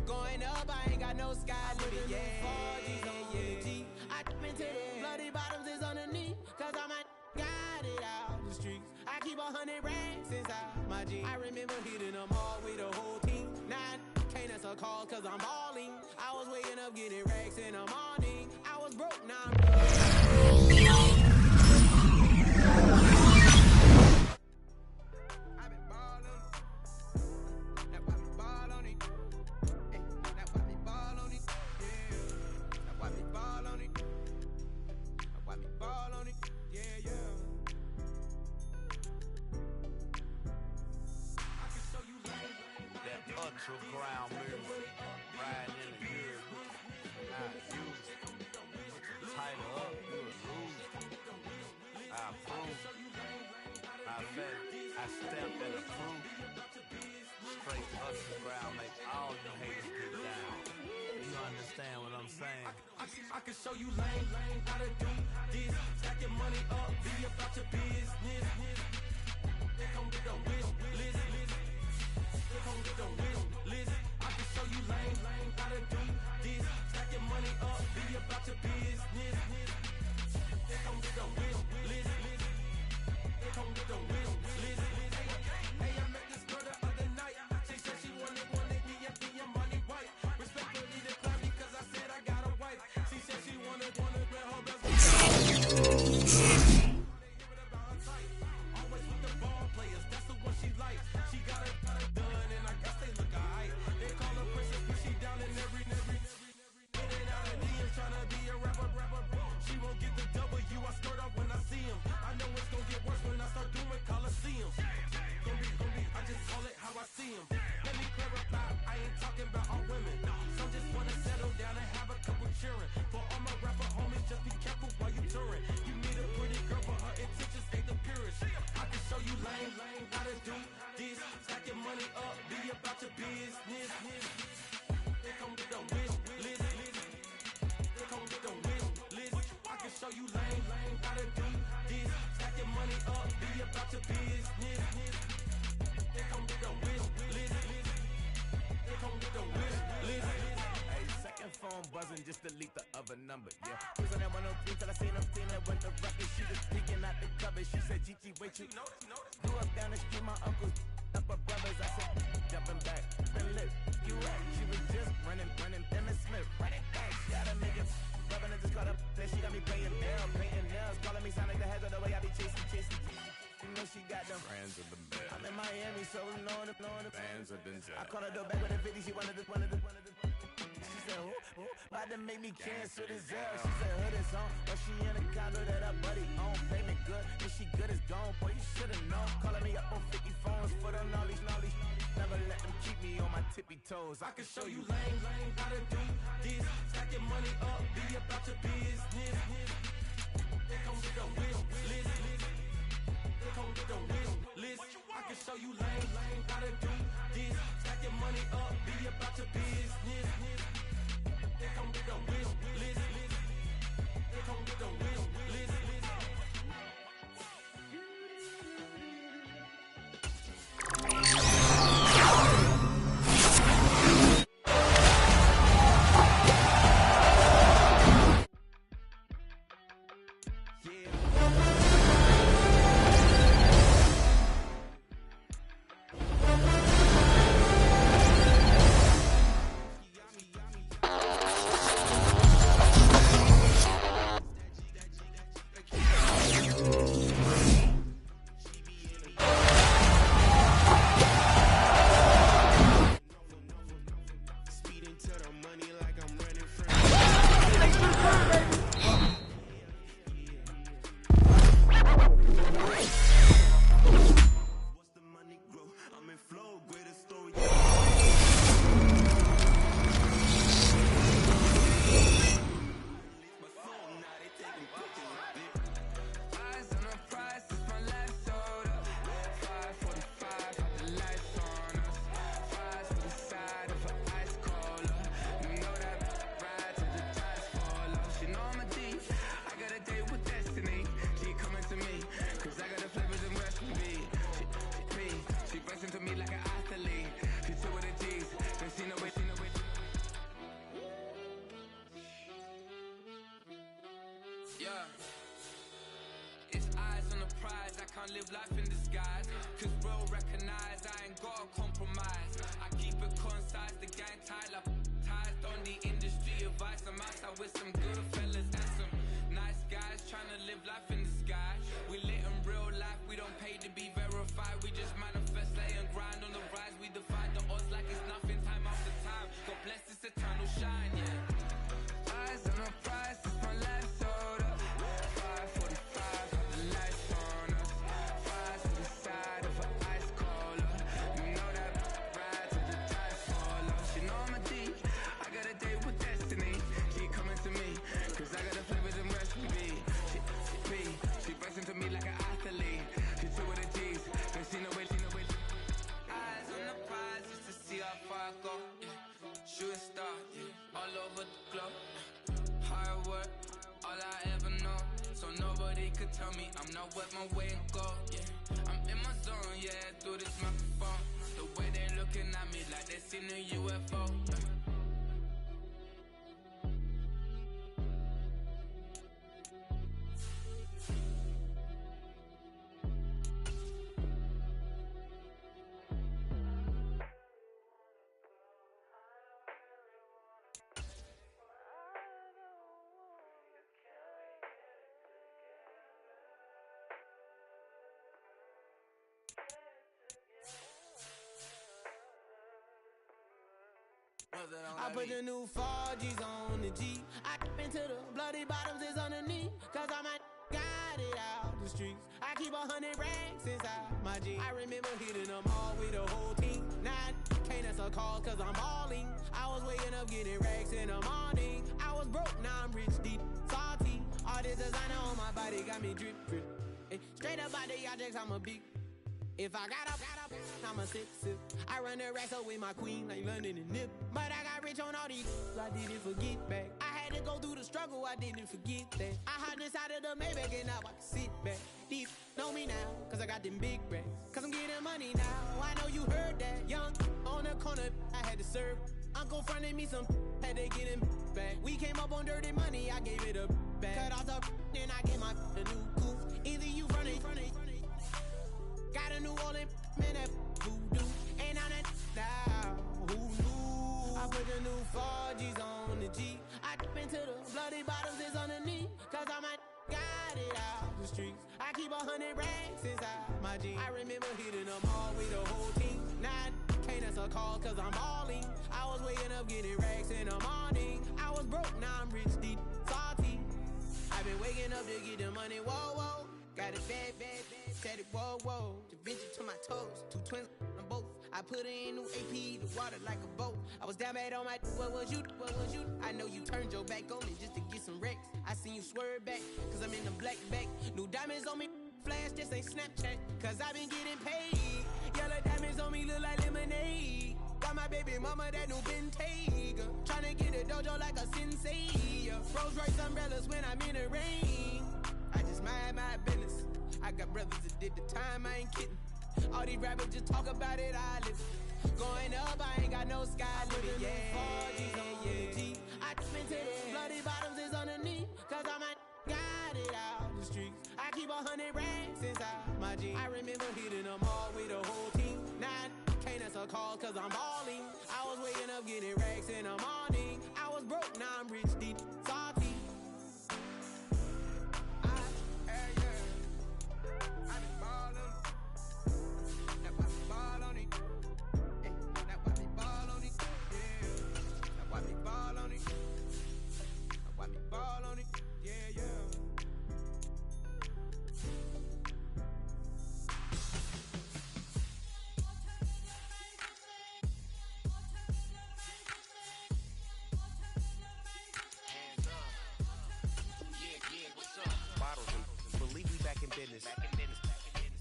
going up, I ain't got no sky limit, yeah. 4G's on G. I been to the bloody bottoms is underneath, cause I'm got it out the streets. I keep 100 racks inside my jeans. I remember hitting them all with the whole team. Now I can't answer calls cause I'm balling. I was waking up getting racks in the morning. I was broke, now I'm ground music, riding in the good, I use, tighten up, you a lose, I approve, I fed, I stepped and approve, straight underground, make all you haters get down, you understand what I'm saying? I can show you lame, how to do this, stack your money up, be about your business, they come get the wish list, they come get the wish list. I can show you lame, how to do this. Stack your money up, be about your business. They come get the wish list. They come get the wish list. Hey, I met this girl the other night. She said she wanted me and be your money white. Respectfully declined because I said I got a wife. She said she wanted her best. Always with the ball players, that's the one she likes. She got it done, and I guess they look alright. They call her princess, but she down in every in and out of DMs, tryna be a rapper. She won't get the W, I skirt off when I see him. I know it's gonna get worse when I start doing Coliseums. Gonna be, I just call it how I see him. Let me clarify, I ain't talking about all women. Some just wanna settle down and have a couple cheering. For all my rapper homies, just be careful while you touring. You need a pretty girl, but her intentions ain't the purest. I can show you lame, how to do this. Stack your money up, be about your business. They come get the wish list. They come get the wish list. I can show you lame, how to do this. Stack your money up, be about your business. They come get the wish list. They come get the wish list. Hey, second phone buzzing, just delete the other number, yeah. Who's on that 103 till I seen them feeling with the ruckus. She was peeking out the cover. She said, Gigi, wait, you grew up down the street, my uncles up her brothers. I said, jumping back, been lit, you at. She was just running, Emmett Smith, running back. She got a nigga, rubbing it, just caught up. Then she got me playing nails, painting nails, calling me sound like the heads of the way I be chasing. You know she got them friends of the bed. I'm in Miami, so knowing the fans of the I called her door back with a 50, she wanted the. She said, who? About to make me cancel this L. She said, hood is on, but she in a condo that her buddy own. Payment good, if she good is gone. Boy, you should've known. Calling me up on 50 phones, foot on all these. Never let them keep me on my tippy toes. I can show you lame, how to do this. Stack your money up, be about your business. They come get the wish list. They come get the wish list. I can show you lame, how to do this. Stack your money up, be about your business. They come get the wish list. They come get the wish list. can't live life in disguise. Cause bro, recognize I ain't gotta compromise. I keep it concise, the gang tied up, ties on the industry advice. I'm outside with some good fellas and some nice guys trying to live life in the sky. We lit in real life, we don't pay to be verified. We just manifest, lay and grind on the rise. We defy the odds like it's nothing, time after time. God bless this eternal shine, yeah. Eyes on the prize, it's my life sold up. 5:45, got the lights on us. Fries to the side of an ice cola. You know that ride till the tide fall off. She know I'm a D, I got a date with destiny. She coming to me, cause I got the flavors and recipe. She breaks into me like an athlete. She two with the G's, and she know it. Eyes on the prize just to see how far I go. Yeah. Shooting star, yeah. All over the globe. Hard work, all I ever know. So nobody could tell me I'm not worth my way and go. Yeah, I'm in my zone, yeah, through this microphone. The way they looking at me like they seen a UFO. I put the new 4Gs on the G. I into the bloody bottoms is underneath. Cause I might got it out the streets. I keep 100 racks inside my G. I remember hitting them all with the whole team. Now can't answer calls cause I'm balling. I was waking up getting racks in the morning. I was broke, now I'm rich, deep, salty. All this designer on my body got me drip, drip. Hey, straight up out the objects, I'm a big. If I got up, I'm a sip. I run the racks up with my queen like London and Nip. But I got rich on all these, I didn't forget back. I had to go through the struggle, I didn't forget that. I hopped inside of the Maybach and now I can sit back. Deep, know me now, cause I got them big racks. Cause I'm getting money now, I know you heard that. Young, on the corner, I had to serve. Uncle fronted me some, had to get him back. We came up on dirty money, I gave it a back. Cut off the, then I gave my a new coupe. Either you front it. Got a New Orleans, man, that voodoo. And I'm that now, who knew? I put the new 4Gs on the G. I into the bloody bottoms is underneath. Cause I might got it out the streets. I keep 100 racks inside my G. I remember hitting them all with the whole team. Now I can't answer calls cause I'm balling. I was waking up getting racks in the morning. I was broke, now I'm rich, deep, salty. I've been waking up to get the money, whoa, whoa. Got it bad, said it, whoa, whoa. Da Vinci to my toes, 2 twins on both. I put it in new AP, the water like a boat. I was down bad on my, what was you? I know you turned your back on me just to get some wrecks. I seen you swerve back, cause I'm in the black back. New diamonds on me, flash, this ain't Snapchat. Cause I been getting paid. Yellow diamonds on me look like lemonade. Got my baby mama that new Bentayga. Tryna get a dojo like a sensei. Rolls Royce umbrellas when I'm in the rain. I just mind my business. I got brothers that did the time, I ain't kidding. All these rappers just talk about it, I live it. Going up, I ain't got no sky limit, yeah. 4Gs on the G. I into the bloody bottoms is underneath. Cause I might got it out the streets. I keep 100 racks inside my G. I remember hitting them all with the whole team. Now I can't answer calls cause I'm balling. I was waking up getting racks in the morning. I was broke, now I'm rich, deep, salty. Business.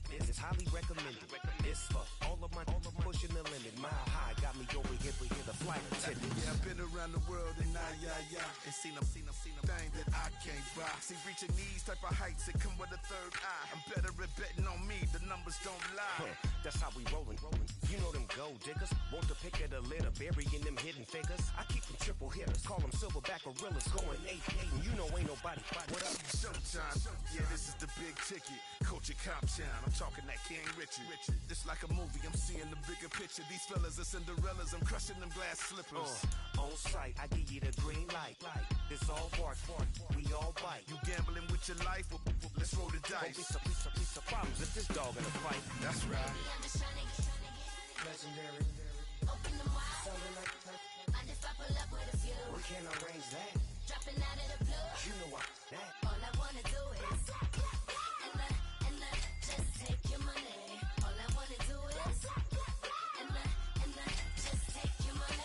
This is highly recommended. This for all of my pushing the limit. Mile high got me over here for the flight attendant. Yeah, I've been around the world and and seen a thing that I can't buy. See, reaching these type of heights, it come with a third eye. I'm better at betting on me, the numbers don't lie. That's how we rollin'. You You know them gold diggers, want to pick of the litter, burying them hidden figures. I keep them triple hitters, call them silverback gorillas, going 8-8, and you know ain't nobody. What up? Showtime, yeah, this is the big ticket. Culture Cop Town, I'm talking that King Richard. It's like a movie, I'm seeing the bigger picture. These fellas are Cinderellas, I'm crushing them glass slippers. On sight, I give you the green light. This all bark, we all bite. You gambling with your life? Well, let's roll the dice. Piece of problems if this dog in a fight. That's right. I'm just trying to Legendary. open them wide. Something like Mind if I pull up with a few? we can't arrange that. Dropping out of the blue. You know what? That. All I wanna do is and just take your money. All I wanna do is and just take your money.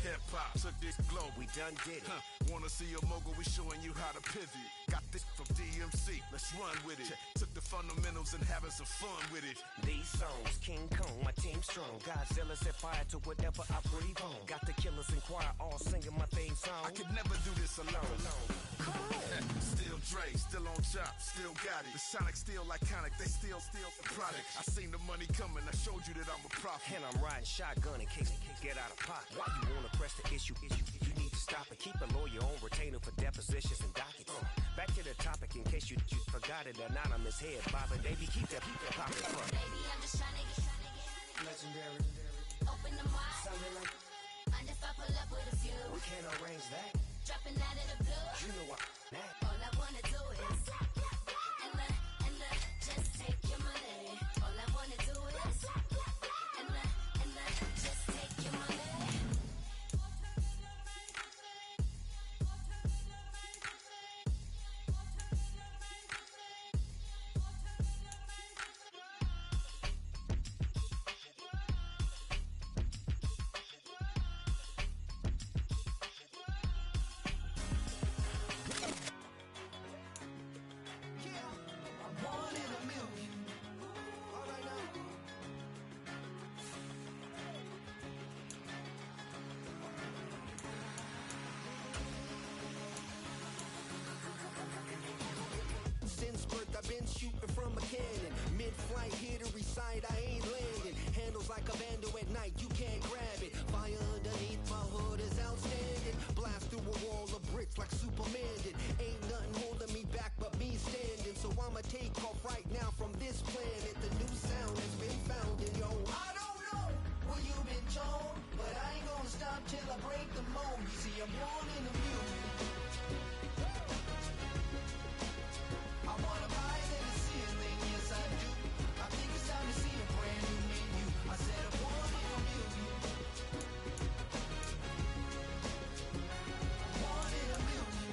Hip hop took this globe. We done did it. Wanna see a mogul? We showing you how to pivot. Got this from DMC. Let's run with it. Took the fundamentals and having some fun with it. These songs, King Kong, my team strong. Godzilla set fire to whatever I breathe on. Got the killers in choir all singing my theme song. I could never do this alone. Still Dre, still on top, still got it. The Sonic still iconic, they still the product. I seen the money coming, I showed you that I'm a prophet. And I'm riding shotgun in case they get out of pocket. Why you wanna press the issue? You need to stop it. Keep a lawyer on retainer for depositions and dockets. Back to the topic in case you forgot it. Anonymous head bobbing, baby, keep that popping front. Baby, I'm just trying to get Legendary. open them wide. Something like Mind if I pull up with a few? we can't arrange that. Dropping out of the blue. You know what? That. All I wanna do is and just take your money. All I wanna do is and just take your money. Since birth I've been shooting from a cannon. Mid-flight here to recite, I ain't landing. Handles like a vandal at night, you can't grab it. Fire underneath my hood is outstanding. Blast through a wall of bricks like Superman did. Ain't nothing holding me back but me standing. So I'ma take off right now from this planet. The new sound has been found and yo, I don't know what you've been told, but I ain't gonna stop till I break the mold. You see, I'm born in the music. I wanna rise in the ceiling, yes I do. I think it's time to see a brand new menu. I said I want it from you. I wanted a million.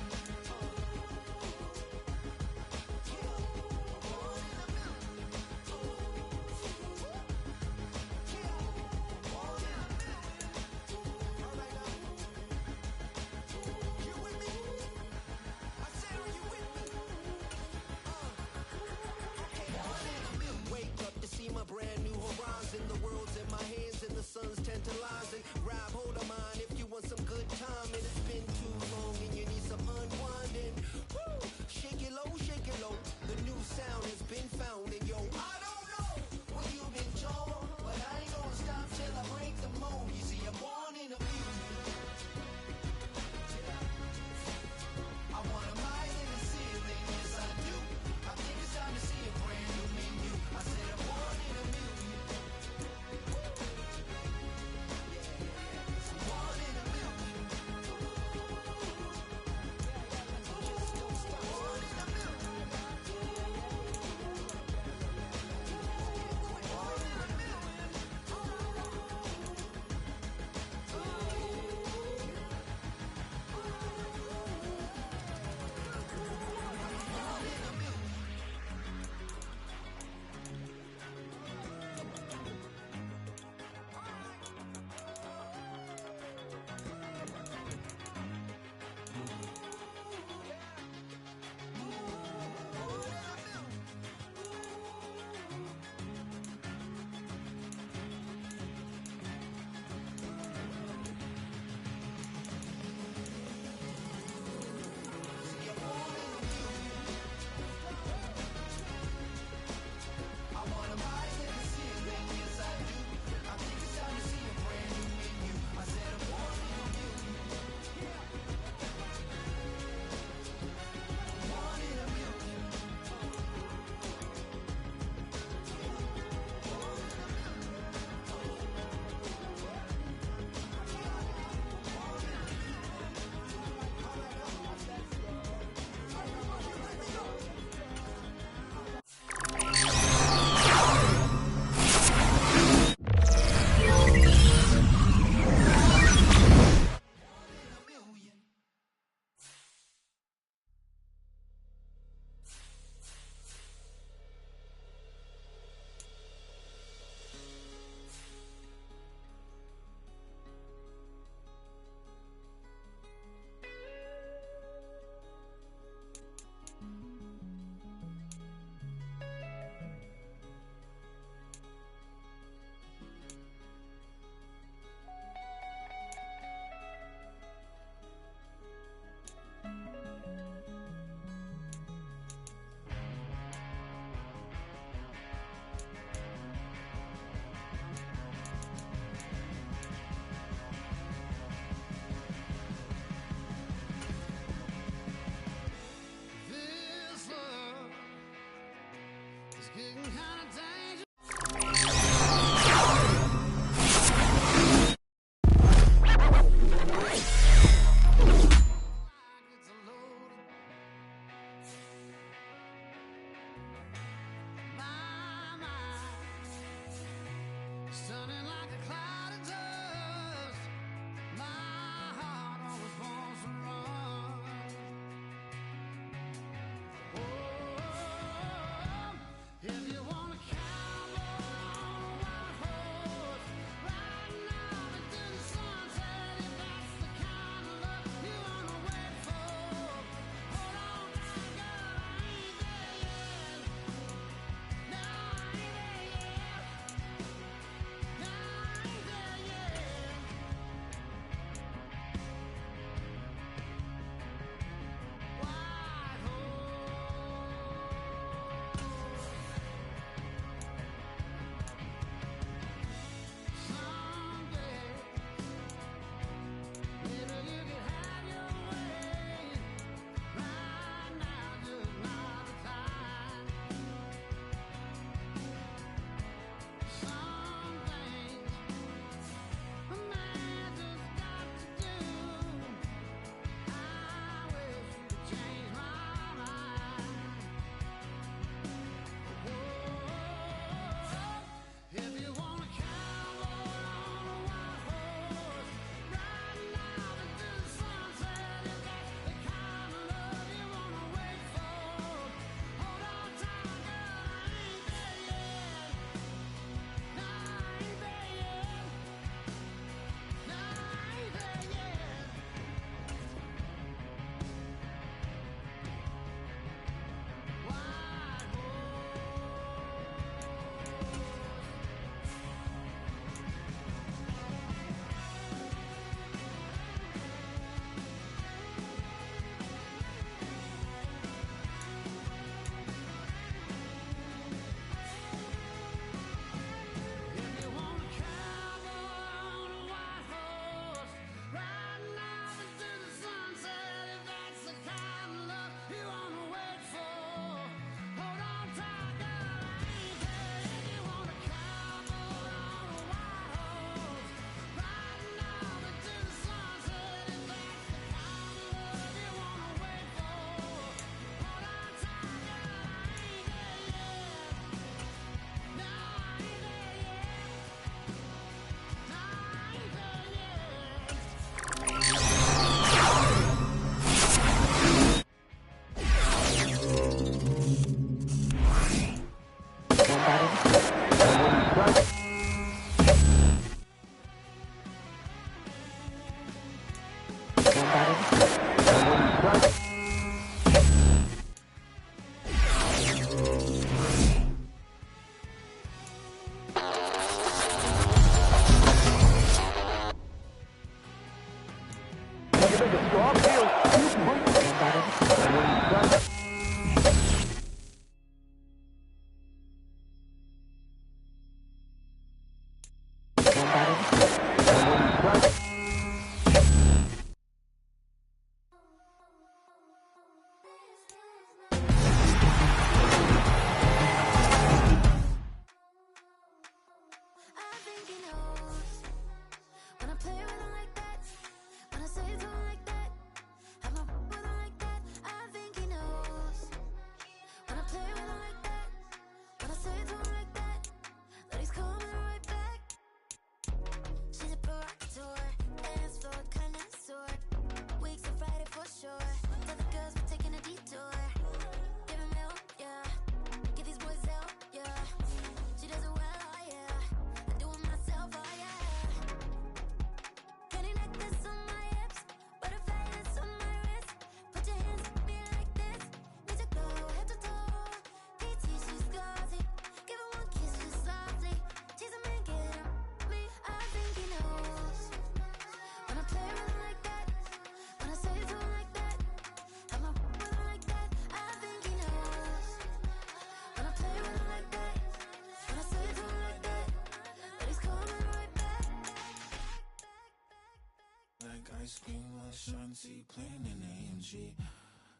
Ice cream, Shanti playing in AMG.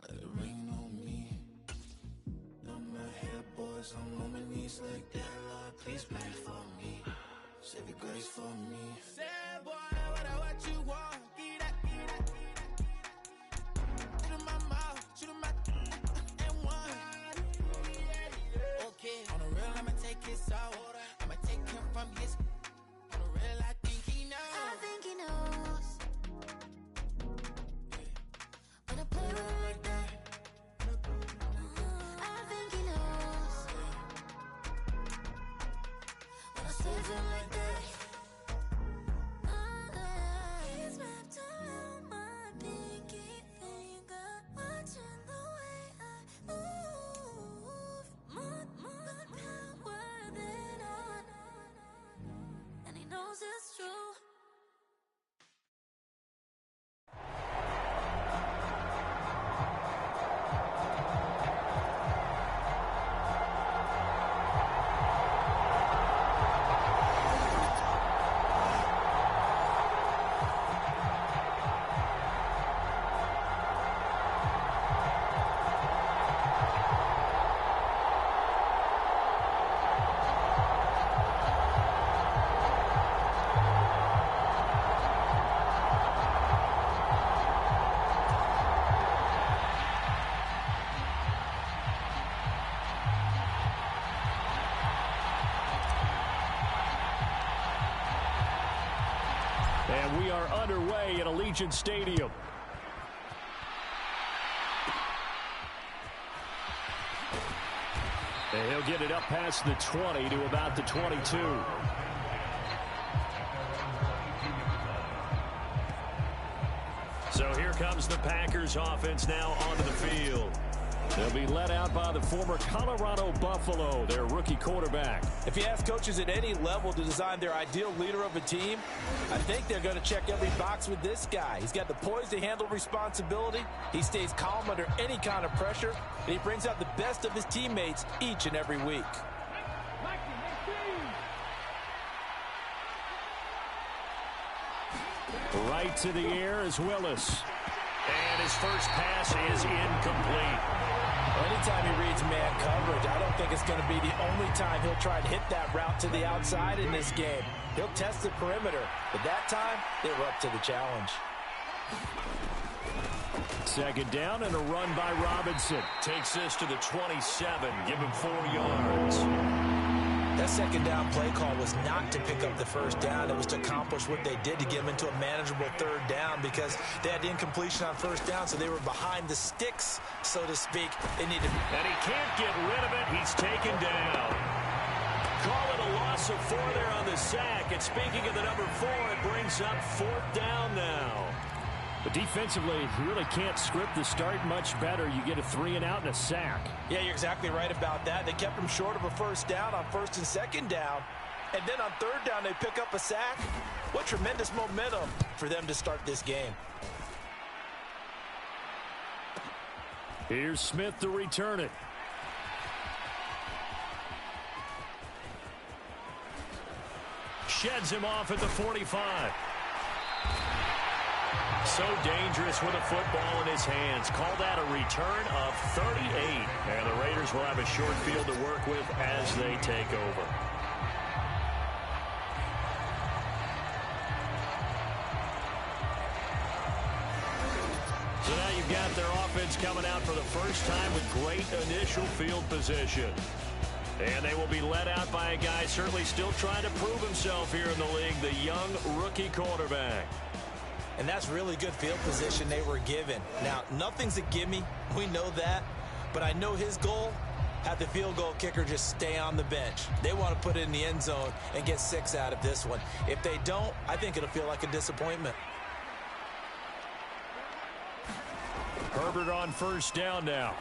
Let it rain on me. On my head, boys, I'm on my knees like that. Lord, please pray for me. Save your grace for me. Say, boy, what you want? Get that, get that, get that. Shoot in my mouth, shoot in my and one. Okay, on the real, I'ma take his soul. I'ma take him from his. On the real, I think he knows. I think he knows. When I play with him like that, I think he knows. When I save him like that, he's wrapped around my pinky finger, watching the way I move. More power than on, and he knows it's true. And we are underway at Allegiant Stadium. And he'll get it up past the 20 to about the 22. So here comes the Packers offense now onto the field. They'll be led out by the former Colorado Buffalo, their rookie quarterback. If you ask coaches at any level to design their ideal leader of a team, I think they're going to check every box with this guy. He's got the poise to handle responsibility. He stays calm under any kind of pressure, and he brings out the best of his teammates each and every week. Right to the air is Willis. And his first pass is incomplete. Anytime he reads man coverage, I don't think it's going to be the only time he'll try to hit that route to the outside in this game. He'll test the perimeter, but that time, they were up to the challenge. Second down and a run by Robinson. Takes this to the 27, give him 4 yards. That second down play call was not to pick up the first down. It was to accomplish what they did to get them into a manageable third down because they had incompletion on first down, so they were behind the sticks, so to speak. They needed. And he can't get rid of it. He's taken down. Call it a loss of 4 there on the sack. And speaking of the number 4, it brings up 4th down now. But defensively, you really can't script the start much better. You get a 3 and out and a sack. Yeah, you're exactly right about that. They kept them short of a first down on first and second down. And then on third down, they pick up a sack. What tremendous momentum for them to start this game. Here's Smith to return it. Sheds him off at the 45. So dangerous with a football in his hands. Call that a return of 38. And the Raiders will have a short field to work with as they take over. So now you've got their offense coming out for the first time with great initial field position. And they will be led out by a guy certainly still trying to prove himself here in the league, the young rookie quarterback. And that's really good field position they were given. Now, nothing's a gimme. We know that. But I know his goal, have the field goal kicker just stay on the bench. They want to put it in the end zone and get 6 out of this one. If they don't, I think it'll feel like a disappointment. Herbert on first down now.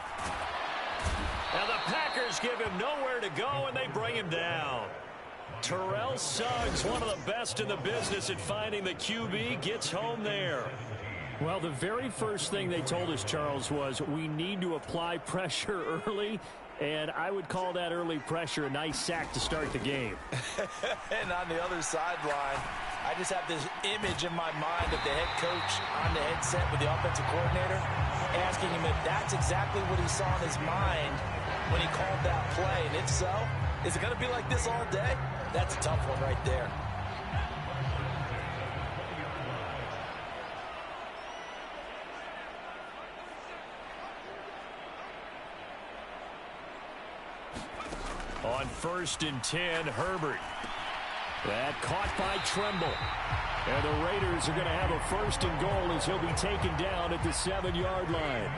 Now the Packers give him nowhere to go, and they bring him down. Terrell Suggs, one of the best in the business at finding the QB, gets home there. Well, the very first thing they told us, Charles, was we need to apply pressure early, and I would call that early pressure a nice sack to start the game. And on the other sideline, I just have this image in my mind of the head coach on the headset with the offensive coordinator asking him if that's exactly what he saw in his mind when he called that play. And if so, is it going to be like this all day? That's a tough one right there. On 1st and 10, Herbert. That caught by Tremble. And the Raiders are going to have a 1st and goal as he'll be taken down at the 7-yard line.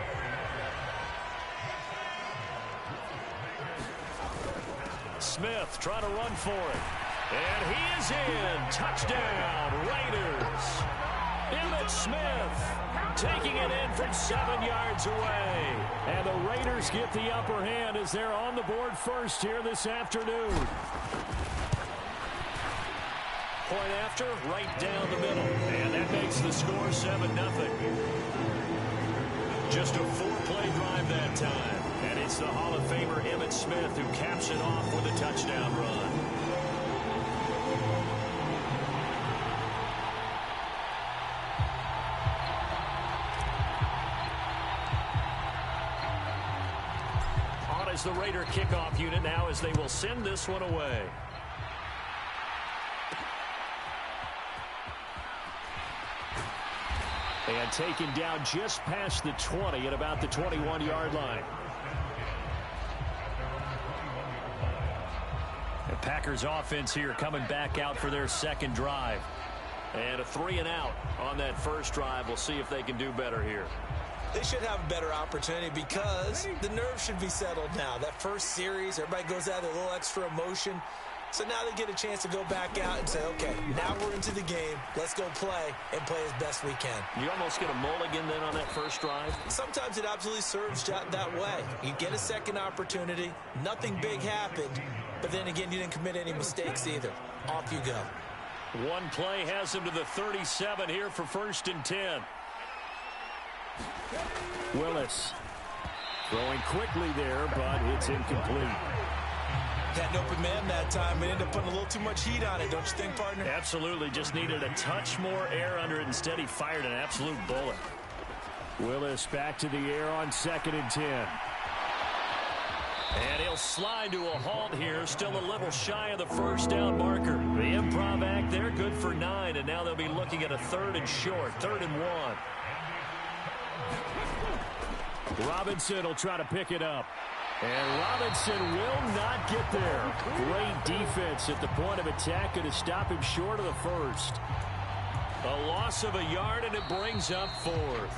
Smith trying to run for it. And he is in. Touchdown, Raiders. Emmitt Smith taking it in from 7 yards away. And the Raiders get the upper hand as they're on the board first here this afternoon. Point after, right down the middle. And that makes the score 7-0. Just a 4-play drive that time. And it's the Hall of Famer Emmitt Smith who caps it off with a touchdown run. On is the Raider kickoff unit now as they will send this one away. And taken down just past the 20 at about the 21-yard line. The Packers offense here coming back out for their second drive. And a 3-and-out on that first drive. We'll see if they can do better here. They should have a better opportunity because the nerves should be settled now. That first series, everybody goes out with a little extra emotion. So now they get a chance to go back out and say, okay, now we're into the game. Let's go play and play as best we can. You almost get a mulligan then on that first drive? Sometimes it absolutely serves that way. You get a second opportunity. Nothing big happened. But then again, you didn't commit any mistakes either. Off you go. One play has him to the 37 here for 1st and 10. Willis throwing quickly there, but it's incomplete. Had an open man that time, but ended up putting a little too much heat on it, don't you think, partner? Absolutely. Just needed a touch more air under it. Instead, he fired an absolute bullet. Willis back to the air on 2nd and 10. And he'll slide to a halt here, still a little shy of the first down marker. The improv act there, good for 9, and now they'll be looking at a 3rd and short, 3rd and 1. Robinson will try to pick it up. And Robinson will not get there. Great defense at the point of attack, going to stop him short of the first. A loss of a yard, and it brings up 4th.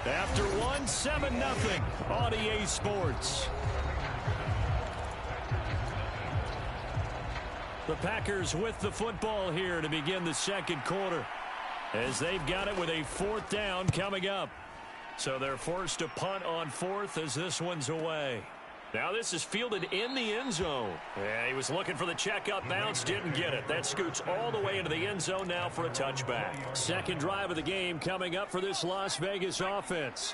After 1, 7-0 on EA Sports. The Packers with the football here to begin the second quarter, as they've got it with a 4th down coming up. So they're forced to punt on 4th as this one's away. Now this is fielded in the end zone. Yeah, he was looking for the check-up bounce, didn't get it. That scoots all the way into the end zone now for a touchback. Second drive of the game coming up for this Las Vegas offense.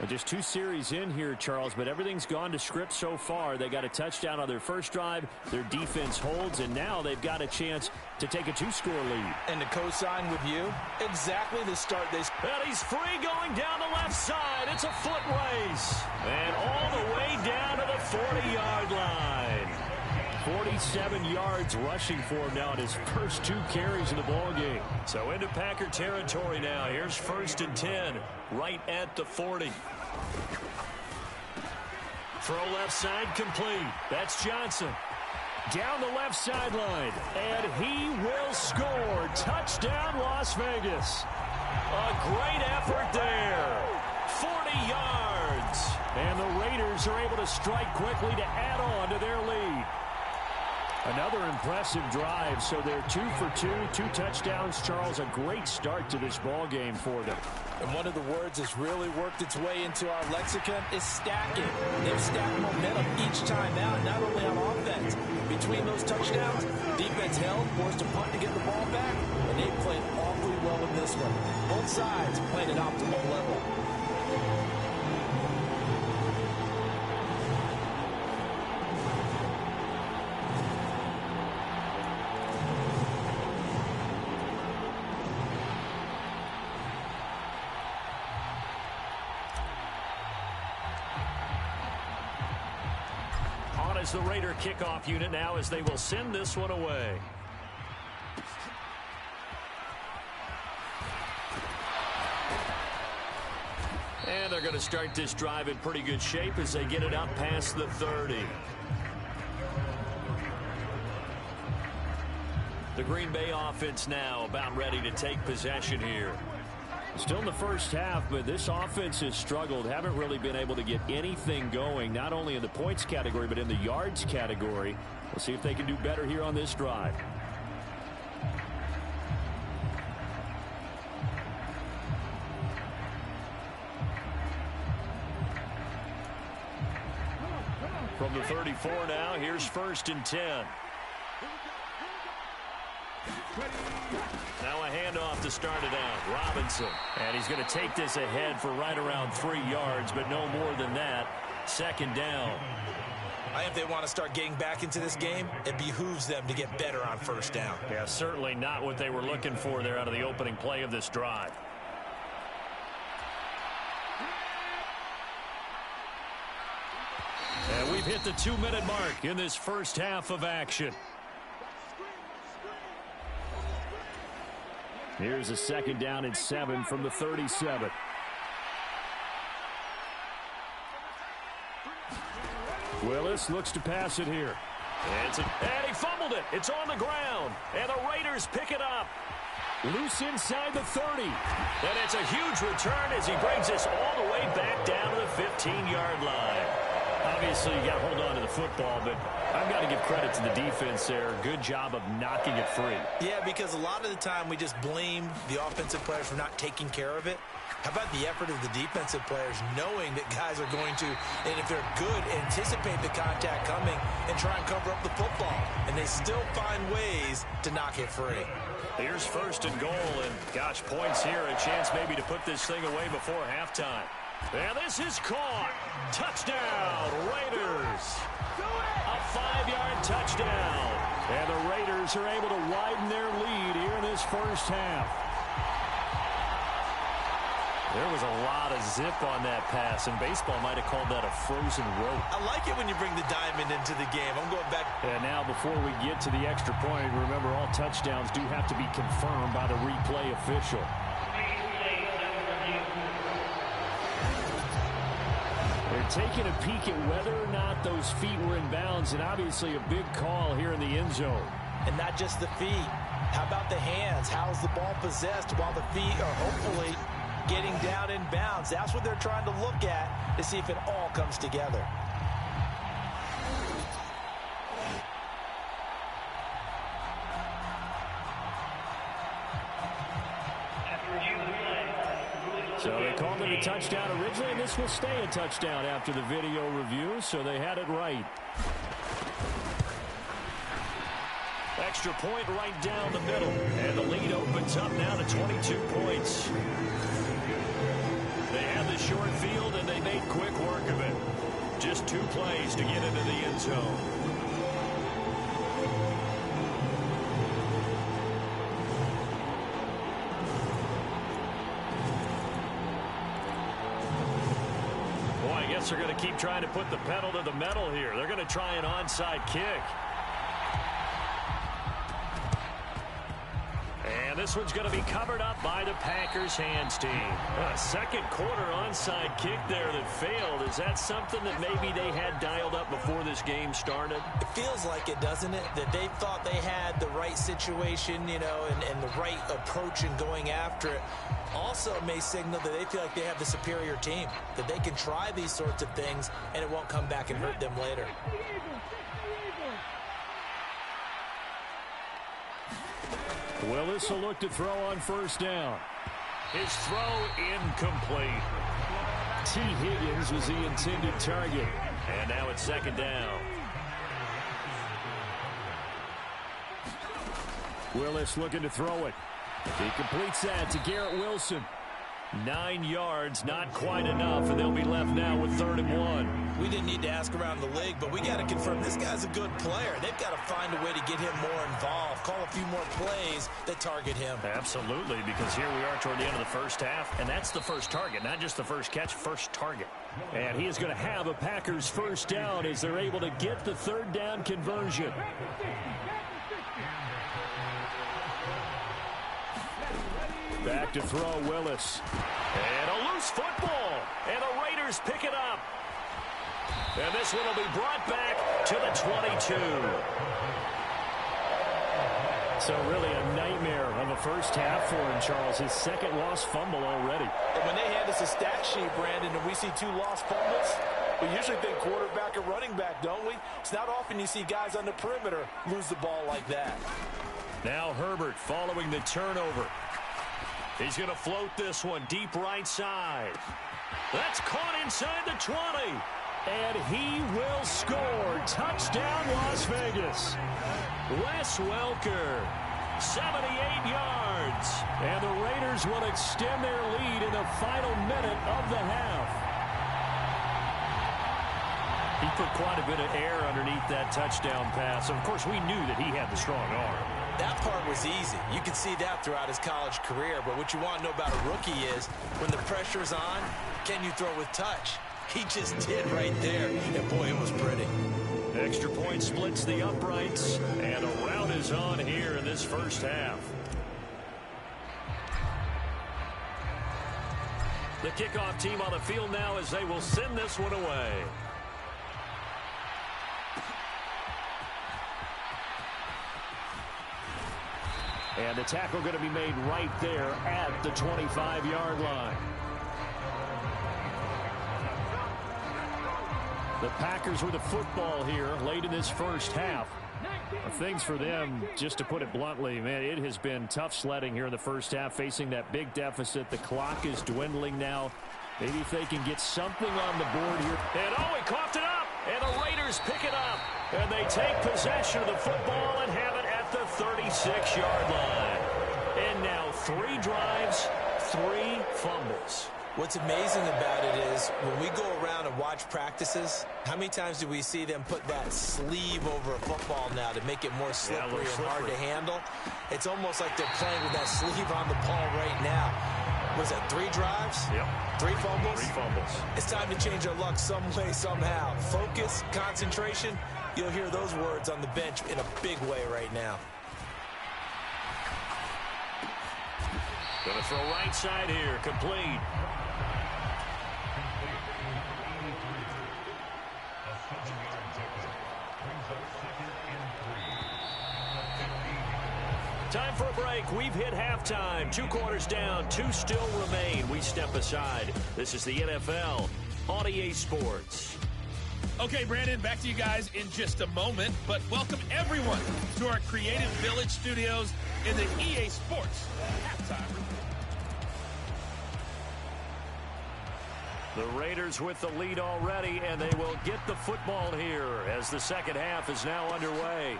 Well, just 2 series in here, Charles, but everything's gone to script so far. They got a touchdown on their first drive. Their defense holds, and now they've got a chance to take a 2-score lead. And to co-sign with you, exactly the start they... And he's free going down the left side. It's a foot race. And all the way down to the 40-yard line. 47 yards rushing for him now in his first 2 carries in the ball game. So into Packer territory now. Here's 1st and 10, right at the 40. Throw left side complete. That's Johnson. Down the left sideline, and he will score. Touchdown, Las Vegas. A great effort there. 40 yards. And the Raiders are able to strike quickly to add on to their lead. Another impressive drive, so they're 2 for 2, 2 touchdowns. Charles, a great start to this ball game for them. And one of the words that's really worked its way into our lexicon is stacking. They've stacked momentum each time out, not only on offense. Between those touchdowns, defense held, forced a punt to get the ball back, and they played awfully well in this one. Both sides played at optimal level. As the Raider kickoff unit now, as they will send this one away. And they're going to start this drive in pretty good shape as they get it out past the 30. The Green Bay offense now about ready to take possession here. Still in the first half, but this offense has struggled. Haven't really been able to get anything going, not only in the points category, but in the yards category. We'll see if they can do better here on this drive. From the 34 now, here's 1st and 10. Now a handoff to start it out. Robinson. And he's going to take this ahead for right around 3 yards, but no more than that. 2nd down. I think if they want to start getting back into this game, it behooves them to get better on 1st down. Yeah, certainly not what they were looking for there out of the opening play of this drive. And we've hit the 2-minute mark in this first half of action. Here's a 2nd down and 7 from the 37. Willis looks to pass it here. And he fumbled it. It's on the ground. And the Raiders pick it up. Loose inside the 30. And it's a huge return as he brings this all the way back down to the 15-yard line. Obviously, you got to hold on to the football, but I've got to give credit to the defense there. Good job of knocking it free. Yeah, because a lot of the time we just blame the offensive players for not taking care of it. How about the effort of the defensive players knowing that guys are going to, and if they're good, anticipate the contact coming and try and cover up the football. And they still find ways to knock it free. Here's 1st and goal, and gosh, points here. A chance maybe to put this thing away before halftime. And this is caught. Touchdown, Raiders. A 5-yard touchdown. And the Raiders are able to widen their lead here in this first half. There was a lot of zip on that pass, and baseball might have called that a frozen rope. I like it when you bring the diamond into the game. I'm going back. And now before we get to the extra point, remember all touchdowns do have to be confirmed by the replay official. They're taking a peek at whether or not those feet were in bounds, and obviously a big call here in the end zone. And not just the feet. How about the hands? How's the ball possessed while the feet are hopefully getting down in bounds? That's what they're trying to look at to see if it all comes together. So they called it a touchdown originally, and this will stay a touchdown after the video review, so they had it right. Extra point right down the middle, and the lead opens up now to 22 points. They have the short field, and they made quick work of it. Just 2 plays to get into the end zone. Boy, I guess they're going to keep trying to put the pedal to the metal here. They're going to try an onside kick. And this one's going to be covered up by the Packers hands team. A second quarter onside kick there that failed. Is that something that maybe they had dialed up before this game started? It feels like it, doesn't it? That they thought they had the right situation, you know, and the right approach in going after it. Also may signal that they feel like they have the superior team, that they can try these sorts of things and it won't come back and hurt them later. Willis will look to throw on first down. His throw incomplete. T. Higgins was the intended target. And now it's second down. Willis looking to throw it. He completes that to Garrett Wilson. 9 yards, not quite enough, and they'll be left now with 3rd and 1. We didn't need to ask around the league, but we got to confirm this guy's a good player. They've got to find a way to get him more involved, call a few more plays that target him. Absolutely, because here we are toward the end of the first half, and that's the first target, not just the first catch, first target. And he is going to have a Packers first down as they're able to get the 3rd down conversion. Back to throw, Willis. And a loose football. And the Raiders pick it up. And this one will be brought back to the 22. So really a nightmare of a first half for him, Charles. His 2nd lost fumble already. And when they hand us a stat sheet, Brandon, and we see 2 lost fumbles, we usually think quarterback or running back, don't we? It's not often you see guys on the perimeter lose the ball like that. Now Herbert following the turnover. He's going to float this one deep right side. That's caught inside the 20. And he will score. Touchdown, Las Vegas. Wes Welker, 78 yards. And the Raiders will extend their lead in the final minute of the half. He put quite a bit of air underneath that touchdown pass. Of course, we knew that he had the strong arm. That part was easy. You can see that throughout his college career. But what you want to know about a rookie is when the pressure's on, can you throw with touch? He just did right there. And, boy, it was pretty. Extra point splits the uprights. And a rout is on here in this first half. The kickoff team on the field now as they will send this one away. And the tackle going to be made right there at the 25-yard line. The Packers with the football here late in this first half. Things for them, just to put it bluntly, man, it has been tough sledding here in the first half, facing that big deficit. The clock is dwindling now. Maybe if they can get something on the board here. And, oh, he coughed it up. And the Raiders pick it up. And they take possession of the football and have it at the 36-yard line. And now 3 drives, 3 fumbles. What's amazing about it is when we go around and watch practices, how many times do we see them put that sleeve over a football now to make it more slippery and hard to handle? It's almost like they're playing with that sleeve on the ball right now. Was that 3 drives? Yep. 3 fumbles? 3 fumbles. It's time to change our luck some way, somehow. Focus, concentration. You'll hear those words on the bench in a big way right now. Gonna throw right side here, complete. Time for a break. We've hit halftime. 2 quarters down, 2 still remain. We step aside. This is the NFL on EA Sports. Okay, Brandon, back to you guys in just a moment, but welcome everyone to our Creative Village studios in the EA Sports halftime. The Raiders with the lead already, and they will get the football here as the second half is now underway.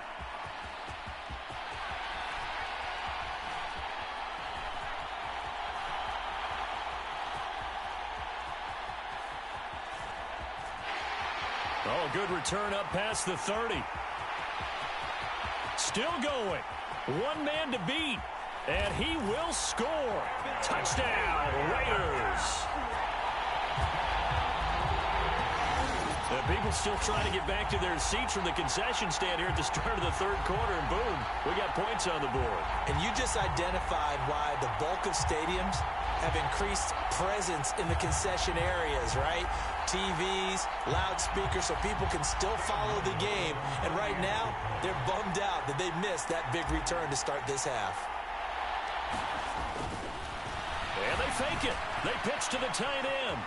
Oh, good return up past the 30. Still going. One man to beat. And he will score. Touchdown, Raiders. The people still trying to get back to their seats from the concession stand here at the start of the third quarter, and boom, we got points on the board. And you just identified why the bulk of stadiums have increased presence in the concession areas, right? TVs, loudspeakers, so people can still follow the game. And right now, they're bummed out that they missed that big return to start this half. And they fake it. They pitch to the tight end.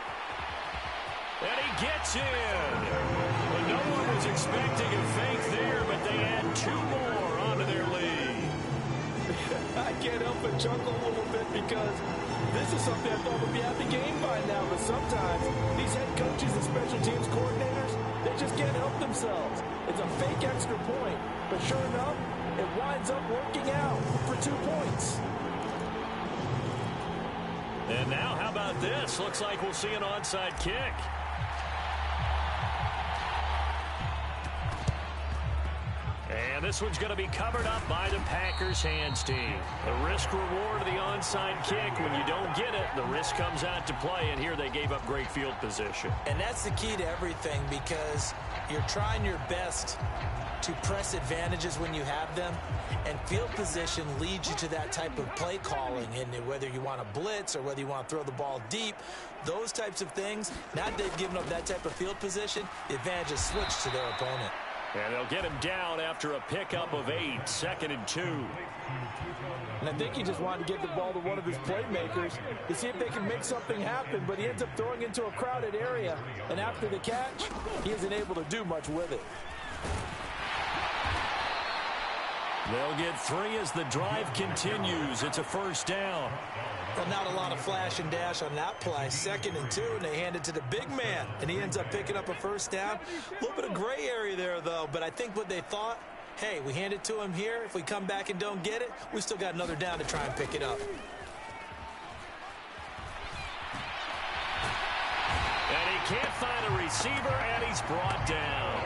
And he gets in. Well, no one was expecting a fake there, but they add 2 more onto their lead. I can't help but chuckle a little bit because this is something I thought would be at the game by now, but sometimes these head coaches and special teams coordinators, they just can't help themselves. It's a fake extra point, but sure enough, it winds up working out for 2 points. And now, how about this? Looks like we'll see an onside kick. And this one's going to be covered up by the Packers hands team. The risk-reward of the onside kick. When you don't get it, the risk comes out to play, and here they gave up great field position. And that's the key to everything because you're trying your best to press advantages when you have them, and field position leads you to that type of play calling. And whether you want to blitz or whether you want to throw the ball deep, those types of things, now that they've given up that type of field position, the advantage is switched to their opponent. And they'll get him down after a pickup of 8, 2nd and 2. And I think he just wanted to get the ball to one of his playmakers to see if they can make something happen, but he ends up throwing into a crowded area. And after the catch, he isn't able to do much with it. They'll get 3 as the drive continues. It's a first down. Well, not a lot of flash and dash on that play. 2nd and 2, and they hand it to the big man, and he ends up picking up a first down. A little bit of gray area there, though, but I think what they thought, hey, we hand it to him here. If we come back and don't get it, we still got another down to try and pick it up. And he can't find a receiver, and he's brought down.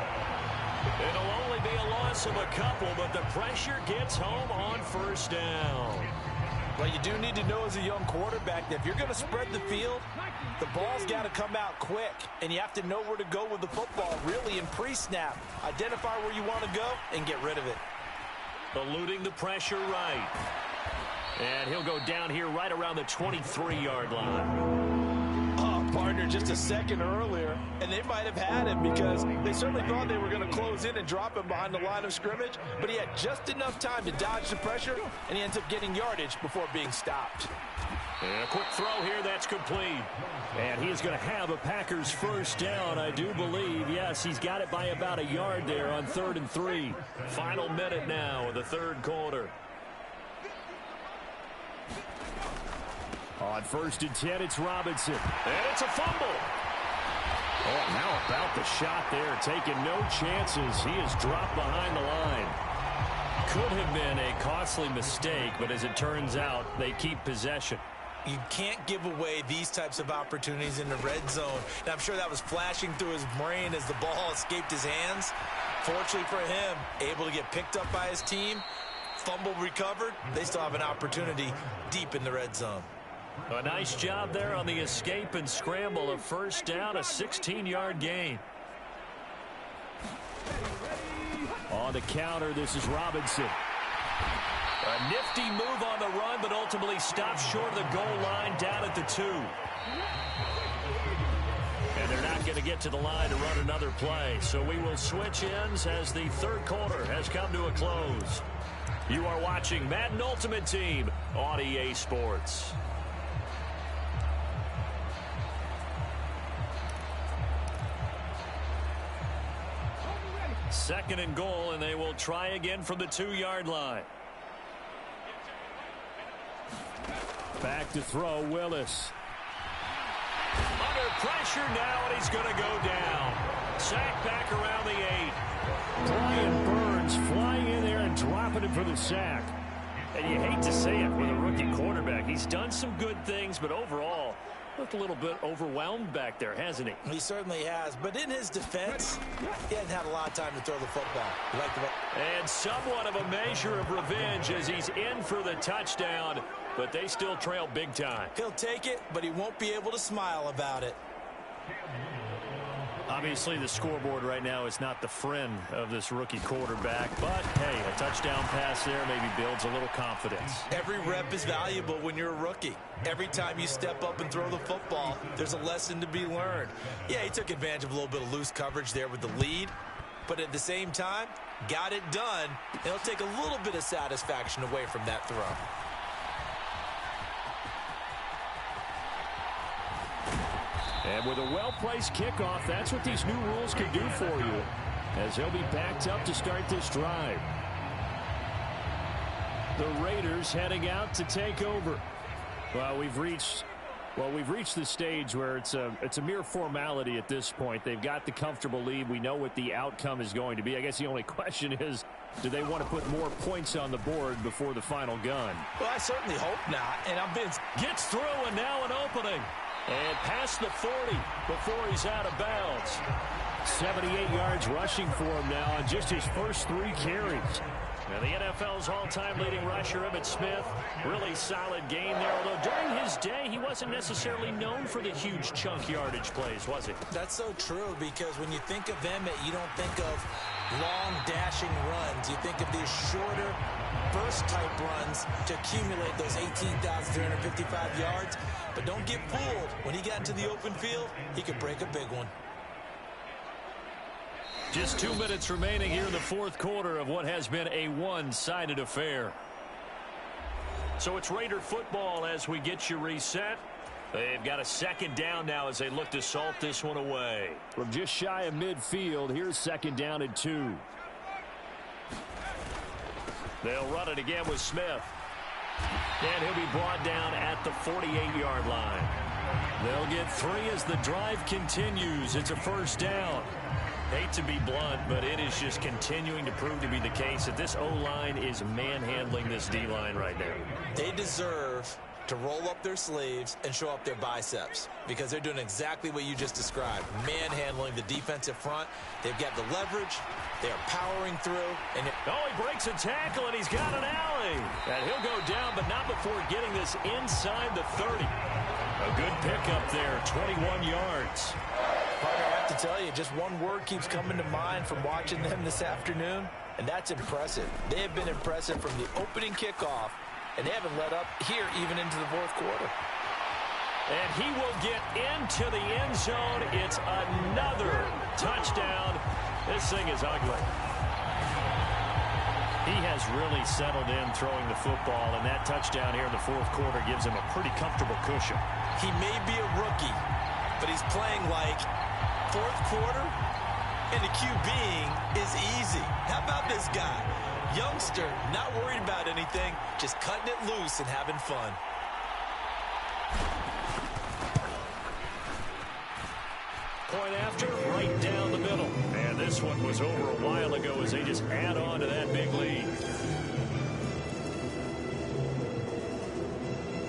It'll only be a loss of a couple, but the pressure gets home on first down. Well, you do need to know as a young quarterback that if you're going to spread the field, the ball's got to come out quick, and you have to know where to go with the football, really, in pre-snap. Identify where you want to go and get rid of it. Eluding the pressure right. And he'll go down here right around the 23-yard line. Partner just a second earlier, and they might have had him because they certainly thought they were going to close in and drop him behind the line of scrimmage, but he had just enough time to dodge the pressure, and he ends up getting yardage before being stopped. And a quick throw here, that's complete. And he is going to have a Packers first down, I do believe. Yes, he's got it by about a yard there on 3rd and 3. Final minute now of the third quarter. On 1st and 10, it's Robinson. And it's a fumble. Oh, how about the shot there? Taking no chances. He is dropped behind the line. Could have been a costly mistake, but as it turns out, they keep possession. You can't give away these types of opportunities in the red zone. And I'm sure that was flashing through his brain as the ball escaped his hands. Fortunately for him, able to get picked up by his team, fumble recovered. They still have an opportunity deep in the red zone. A nice job there on the escape and scramble. A first down, a 16-yard gain. On the counter, this is Robinson. A nifty move on the run, but ultimately stopped short of the goal line down at the 2. And they're not going to get to the line to run another play. So we will switch ends as the third quarter has come to a close. You are watching Madden Ultimate Team on EA Sports. 2nd and goal, and they will try again from the 2-yard line. Back to throw, Willis. Under pressure now, and he's going to go down. Sack back around the 8. Brian Burns flying in there and dropping it for the sack. And you hate to say it with a rookie quarterback. He's done some good things, but overall, Looked a little bit overwhelmed back there, hasn't he? He certainly has. But in his defense, he hasn't had a lot of time to throw the football. And somewhat of a measure of revenge as he's in for the touchdown, but they still trail big time. He'll take it, but he won't be able to smile about it. Obviously, the scoreboard right now is not the friend of this rookie quarterback, but, hey, a touchdown pass there maybe builds a little confidence. Every rep is valuable when you're a rookie. Every time you step up and throw the football, there's a lesson to be learned. Yeah, he took advantage of a little bit of loose coverage there with the lead, but at the same time, got it done, and he'll take a little bit of satisfaction away from that throw. And with a well-placed kickoff, that's what these new rules can do for you, as he'll be backed up to start this drive. The Raiders heading out to take over. Well, we've reached the stage where it's a mere formality at this point. They've got the comfortable lead. We know what the outcome is going to be. I guess the only question is, do they want to put more points on the board before the final gun? Well, I certainly hope not. And gets through, and now an opening. And past the 40 before he's out of bounds. 78 yards rushing for him now on just his first 3 carries. Now the NFL's all-time leading rusher, Emmitt Smith, really solid game there. Although during his day, he wasn't necessarily known for the huge chunk yardage plays, was he? That's so true, because when you think of Emmitt, you don't think of long dashing runs. You think of these shorter burst-type runs to accumulate those 18,355 yards. But don't get fooled. When he got into the open field, he could break a big one. Just 2 minutes remaining here in the fourth quarter of what has been a one-sided affair. So it's Raider football as we get you reset. They've got a second down now as they look to salt this one away. From just shy of midfield, here's second down and 2. They'll run it again with Smith. And he'll be brought down at the 48-yard line. They'll get 3 as the drive continues. It's a first down. Hate to be blunt, but it is just continuing to prove to be the case that this O-line is manhandling this D-line right now. They deserve to roll up their sleeves and show up their biceps, because they're doing exactly what you just described, manhandling the defensive front. They've got the leverage. They are powering through. And he breaks a tackle, and he's got an alley. And he'll go down, but not before getting this inside the 30. A good pickup there, 21 yards. Partner, I have to tell you, just one word keeps coming to mind from watching them this afternoon, and that's impressive. They have been impressive from the opening kickoff, and they haven't let up here even into the fourth quarter. And he will get into the end zone. It's another touchdown. This thing is ugly. He has really settled in throwing the football, and that touchdown here in the fourth quarter gives him a pretty comfortable cushion. He may be a rookie, but he's playing like fourth quarter, and the QBing is easy. How about this guy? Youngster, not worried about anything, just cutting it loose and having fun. Point after, right down the middle. And this one was over a while ago as they just add on to that big lead.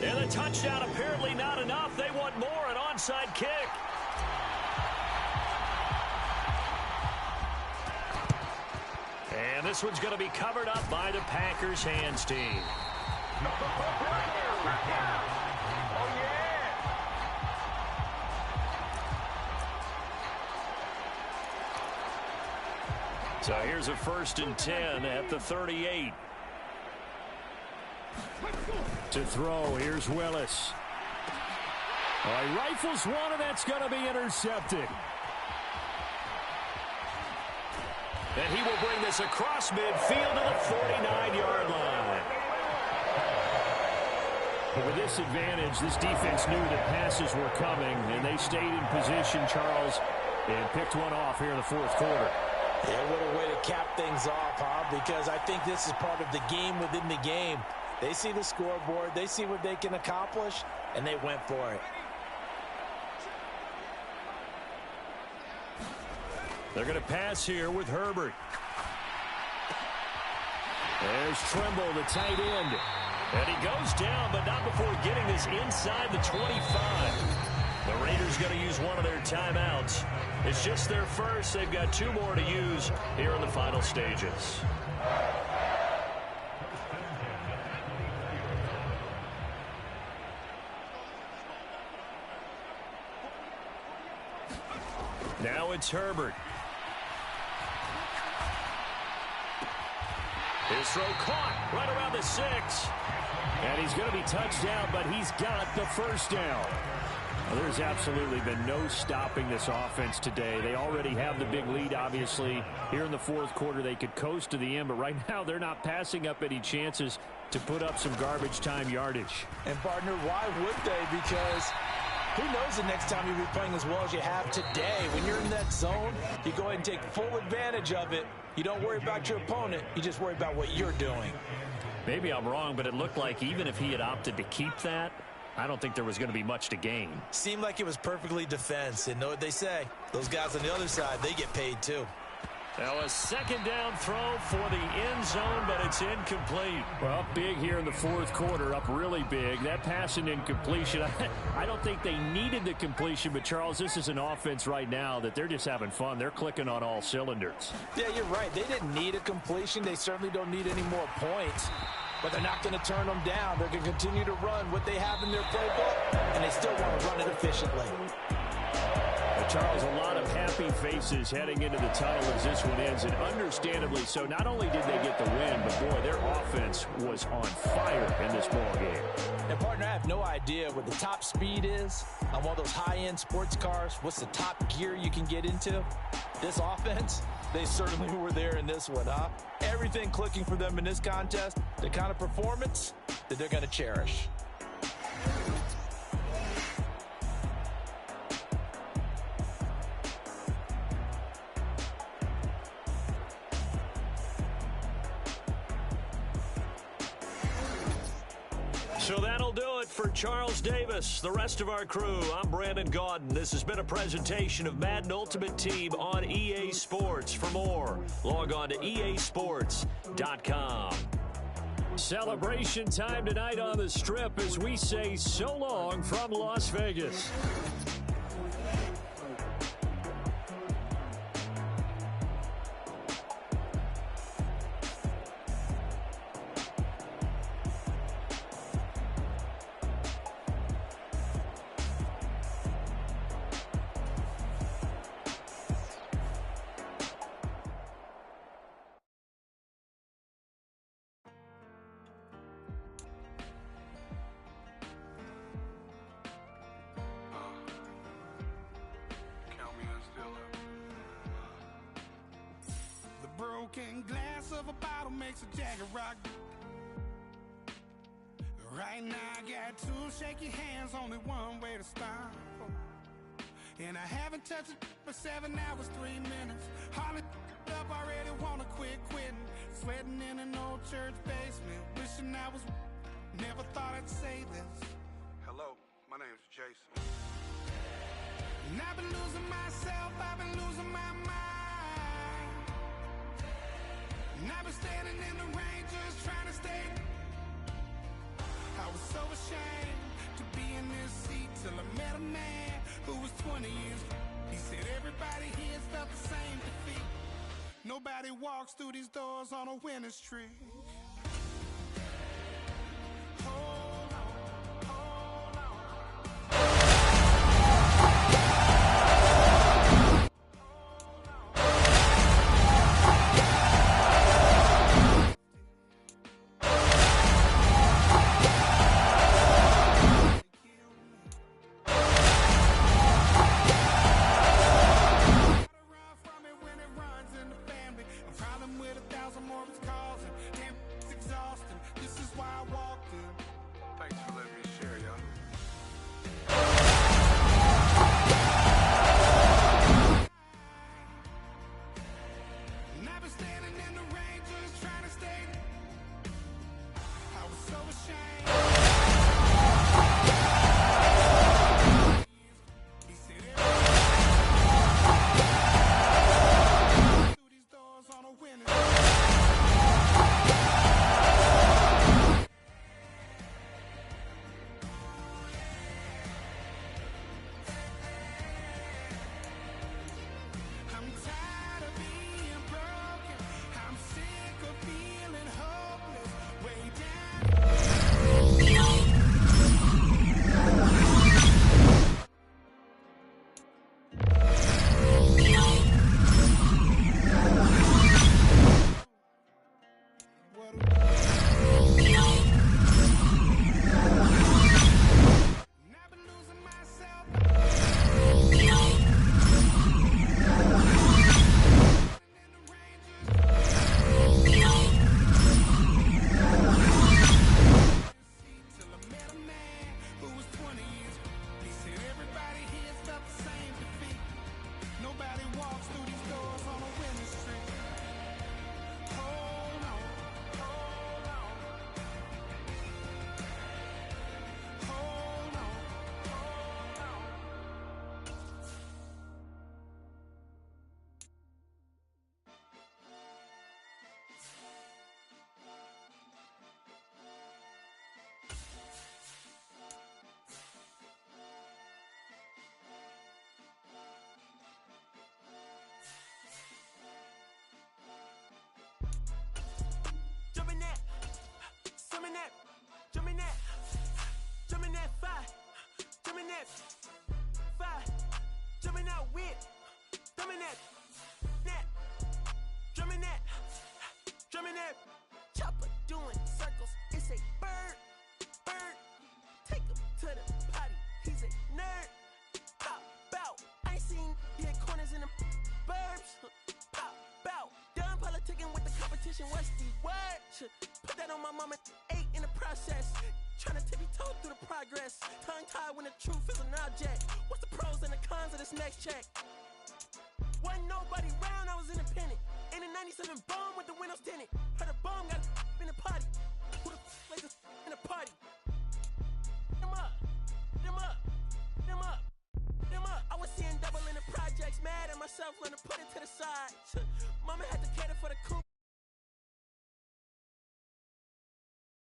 And the touchdown apparently not enough. They want more, an onside kick. And this one's going to be covered up by the Packers hands team. So here's a 1st and 10 at the 38. To throw, here's Willis. He rifles one, and that's going to be intercepted. And he will bring this across midfield to the 49-yard line. But with this advantage, this defense knew that passes were coming, and they stayed in position, Charles, and picked one off here in the fourth quarter. Yeah, what a way to cap things off, huh? Because I think this is part of the game within the game. They see the scoreboard, they see what they can accomplish, and they went for it. They're going to pass here with Herbert. There's Trimble, the tight end. And he goes down, but not before getting this inside the 25. The Raiders going to use one of their timeouts. It's just their first. They've got 2 more to use here in the final stages. Now it's Herbert. His throw caught right around the 6. And he's going to be touched down, but he's got the first down. Well, there's absolutely been no stopping this offense today. They already have the big lead, obviously. Here in the fourth quarter, they could coast to the end, but right now they're not passing up any chances to put up some garbage time yardage. And, partner, why would they? Because who knows the next time you'll be playing as well as you have today. When you're in that zone, you go ahead and take full advantage of it. You don't worry about your opponent. You just worry about what you're doing. Maybe I'm wrong, but it looked like even if he had opted to keep that, I don't think there was going to be much to gain. Seemed like it was perfectly defense. And know what they say? Those guys on the other side, they get paid too. Now a second down throw for the end zone, but it's incomplete. Well, big here in the fourth quarter, up really big. That pass and incompletion, I don't think they needed the completion, but Charles, this is an offense right now that they're just having fun. They're clicking on all cylinders. Yeah, you're right. They didn't need a completion. They certainly don't need any more points. But they're not going to turn them down. They're going to continue to run what they have in their playbook, and they still want to run it efficiently. Charles, a lot of happy faces heading into the tunnel as this one ends, and understandably so. Not only did they get the win, but, boy, their offense was on fire in this ball game. And, partner, I have no idea what the top speed is on one of those high-end sports cars. What's the top gear you can get into? This offense, they certainly were there in this one, huh? Everything clicking for them in this contest, the kind of performance that they're going to cherish. So that'll do it for Charles Davis, the rest of our crew. I'm Brandon Gaudin. This has been a presentation of Madden Ultimate Team on EA Sports. For more, log on to easports.com. Celebration time tonight on the Strip as we say so long from Las Vegas. Broken glass of a bottle makes a jagger rock. Right now I got 2 shaky hands, only one way to stop. And I haven't touched it for 7 hours, 3 minutes. Hardly up, already wanna quit quitting. Sweating in an old church basement, wishing I was. Never thought I'd say this. Hello, my name's Jason. And I've been losing myself, I've been losing my mind. And I've been standing in the rain just trying to stay. I was so ashamed to be in this seat till I met a man who was 20 years. He said everybody here's felt the same defeat. Nobody walks through these doors on a winning streak. Hold on, hold on. With 1,000 more calls and damn Drumming that. Fire. Jumping out with. Drumming that. Net. Drumming that. Drumming that. Chopper doing circles. It's a bird. Bird. Take him to the potty. He's a nerd. Pop out. I ain't seen hit corners in the burbs. Pop out. Done politicking with the competition. What's the word? Put that on my mama. 8 in the process. Trying to tippy-toe through the progress. Tongue-tied when the truth is an object. What's the pros and the cons of this next check? Wasn't nobody round, I was independent. In a 97 bomb with the windows tinted. Heard a bomb got in the party. Who the like this in the party? Them up, them up, them up, them up. I was seeing double in the projects, mad at myself, learn to put it to the side.